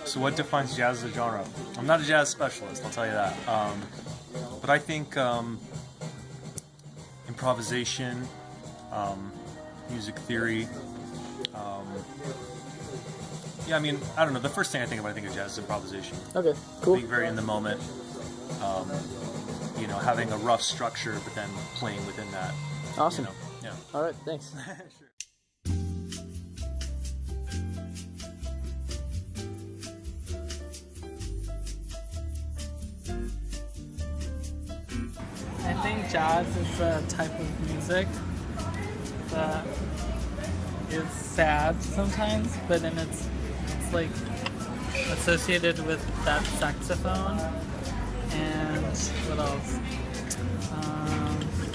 So what defines jazz as a genre? I'm not a jazz specialist, I'll tell you that. But I think improvisation, music theory. Yeah, I mean, I don't know. The first thing I think of jazz is improvisation. Okay, cool. Being very in the moment. You know, having a rough structure, but then playing within that. Awesome. You know? Yeah. All right, thanks. Sure. I think jazz is a type of music that is sad sometimes, but then it's like associated with that saxophone and what else?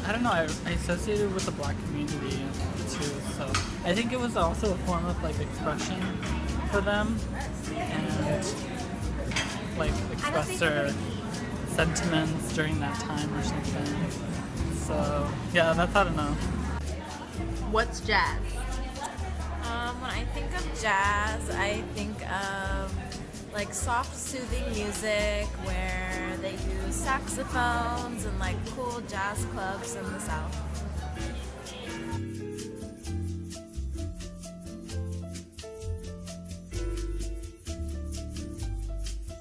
I don't know. I associated with the black community too, so I think it was also a form of like expression for them and like express their sentiments during that time or something. So yeah, that's, I don't know. What's jazz? When I think of jazz, I think of like soft, soothing music where they use saxophones and like cool jazz clubs in the South.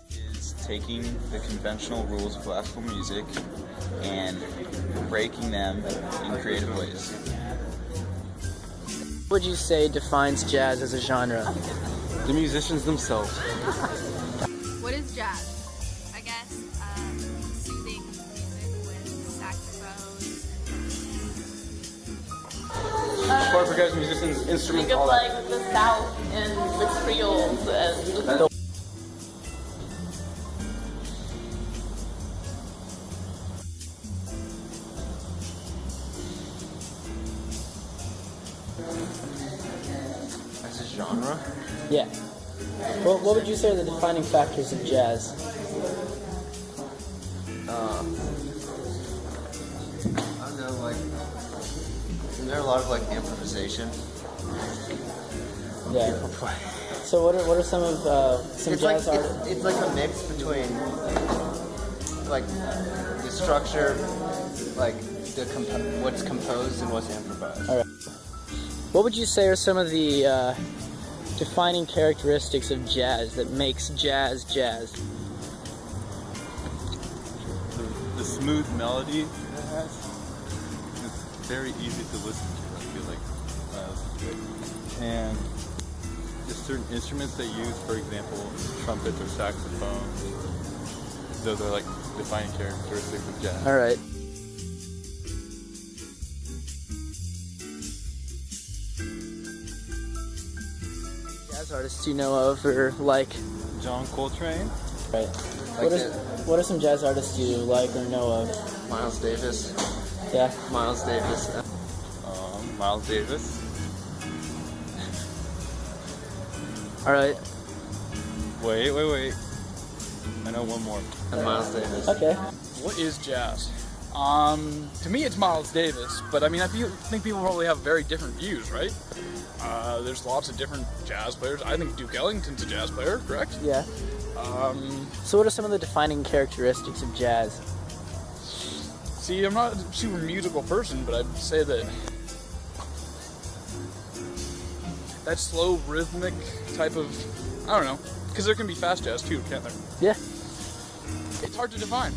Is taking the conventional rules of classical music and breaking them in creative ways. What would you say defines jazz as a genre? The musicians themselves. What is jazz? I guess soothing music with saxophones. Chord percussion musicians, instruments, Think of all like that. the South and the Creoles and As a genre? Yeah. Well, what would you say are the defining factors of jazz? I don't know, like, isn't there a lot of like improvisation? Yeah. So what are some of some jazz like artists? it's like a mix between like the structure, like what's composed and what's improvised. All right. What would you say are some of the defining characteristics of jazz that makes jazz jazz? The smooth melody it has. It's very easy to listen to, I feel like. And just certain instruments they use, for example, trumpets or saxophones. Those are like defining characteristics of jazz. All right. Jazz artists you know of or like? John Coltrane. Right. What are some jazz artists you like or know of? Miles Davis. Yeah. Miles Davis. Miles Davis. All right. Wait. I know one more. And Miles Davis. Okay. What is jazz? To me, it's Miles Davis, but I mean, think people probably have very different views, right? There's lots of different jazz players. I think Duke Ellington's a jazz player, correct? Yeah. So what are some of the defining characteristics of jazz? See, I'm not a super musical person, but I'd say that that slow, rhythmic type of, I don't know, because there can be fast jazz too, can't there? Yeah. It's hard to define.